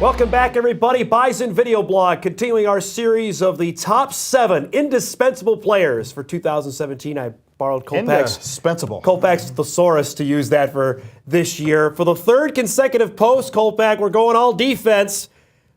Welcome back, everybody. Bison Video Blog, continuing our series of the top 7 indispensable players for 2017. I borrowed Kolpak's thesaurus to use that for this year. For the third consecutive post, Kolpak, we're going all defense.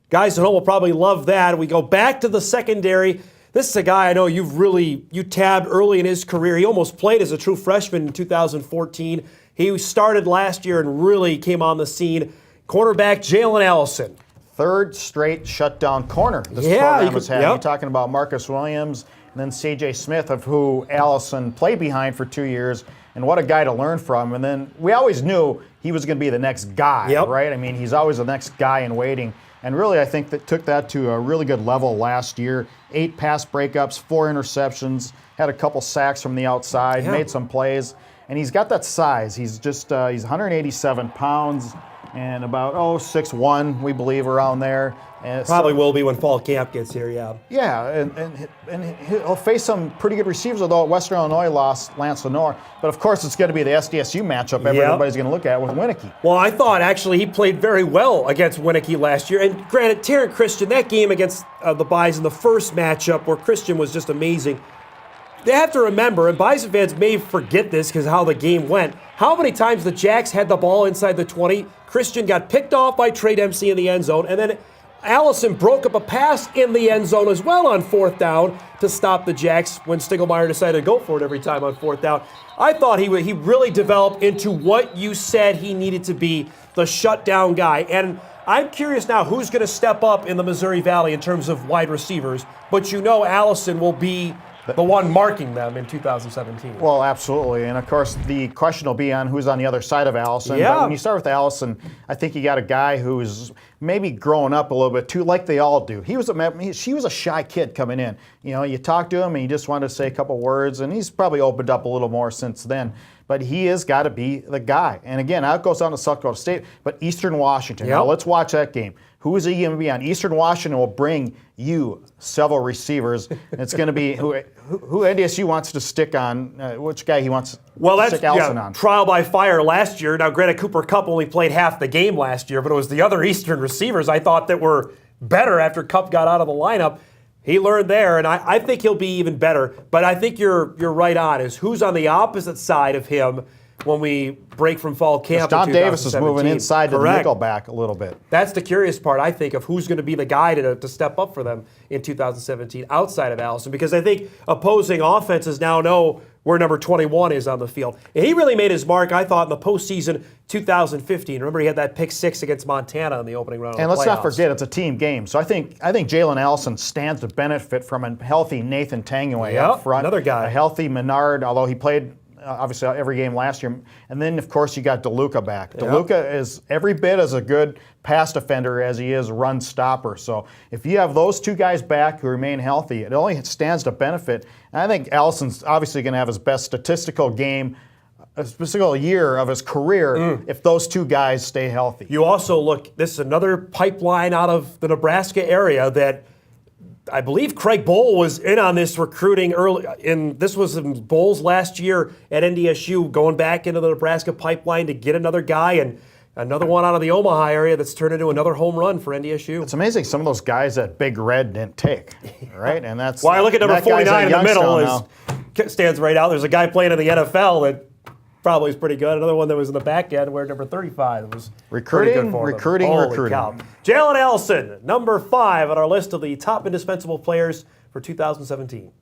Guys at home will probably love that. We go back to the secondary. This is a guy I know you tabbed early in his career. He almost played as a true freshman in 2014. He started last year and really came on the scene. Cornerback Jalen Allison. Third straight shutdown corner this program has had. You're talking about Marcus Williams and then C.J. Smith, of who Allison played behind for 2 years. And what a guy to learn from. And then we always knew he was going to be the next guy, right? I mean, he's always the next guy in waiting. And really, I think that took that to a really good level last year. 8 pass breakups, 4 interceptions, had a couple sacks from the outside, made some plays. And he's got that size. He's just he's 187 pounds. And about 6'1", we believe, around there. And probably will be when fall camp gets here, Yeah, and he'll face some pretty good receivers, although Western Illinois lost Lance Lenore. But, of course, it's going to be the SDSU matchup everybody's going to look at with Winnicky. Well, I thought, actually, he played very well against Winnicky last year. And granted, Terrence Christian, that game against the Bison, the first matchup where Christian was just amazing. They have to remember, and Bison fans may forget this because how the game went, how many times the Jacks had the ball inside the 20, Christian got picked off by Trey Dempsey in the end zone, and then Allison broke up a pass in the end zone as well on 4th down to stop the Jacks when Stiglmeyer decided to go for it every time on 4th down. I thought he really developed into what you said he needed to be, the shutdown guy. And I'm curious now who's going to step up in the Missouri Valley in terms of wide receivers, but you know Allison will be the one marking them in 2017. Well, absolutely. And, of course, the question will be on who's on the other side of Allison. But when you start with Allison, I think you got a guy who's maybe growing up a little bit too, like they all do. She was a shy kid coming in. You know, you talk to him and you just wanted to say a couple words, and he's probably opened up a little more since then. But he has got to be the guy. And, again, that goes down to South Dakota State, but Eastern Washington. Now, let's watch that game. Who is he going to be on? Eastern Washington will bring you several receivers. It's going to be who NDSU wants to stick on, which guy he wants to stick Allison on. Trial by fire last year. Now, granted, Cooper Kupp only played half the game last year, but it was the other Eastern receivers I thought that were better after Kupp got out of the lineup. He learned there, and I think he'll be even better. But I think you're right on, is who's on the opposite side of him when we break from fall camp. Don Davis is moving inside to the nickel back a little bit. That's the curious part, I think, of who's going to be the guy to step up for them in 2017 outside of Allison, because I think opposing offenses now know where number 21 is on the field. And he really made his mark, I thought, in the postseason 2015. Remember, he had that pick 6 against Montana in the opening round of the playoffs. And let's not forget, it's a team game. So I think Jalen Allison stands to benefit from a healthy Nathan Tanguay up front. Another guy. A healthy Menard, although he played obviously every game last year. And then, of course, you got DeLuca back. DeLuca is every bit as a good pass defender as he is run stopper. So if you have those two guys back who remain healthy, it only stands to benefit. And I think Allison's obviously going to have his best statistical game, a statistical year of his career if those two guys stay healthy. You also look, this is another pipeline out of the Nebraska area that I believe Craig Bohl was in on this recruiting early. This was in Bohl's last year at NDSU, going back into the Nebraska pipeline to get another guy, and another one out of the Omaha area that's turned into another home run for NDSU. It's amazing some of those guys that Big Red didn't take, right? And that's well, I look at number 49 in the middle. Stands right out. There's a guy playing in the NFL that probably is pretty good. Another one that was in the back end where number 35 was recruiting. Jalen Allison, number 5 on our list of the top indispensable players for 2017.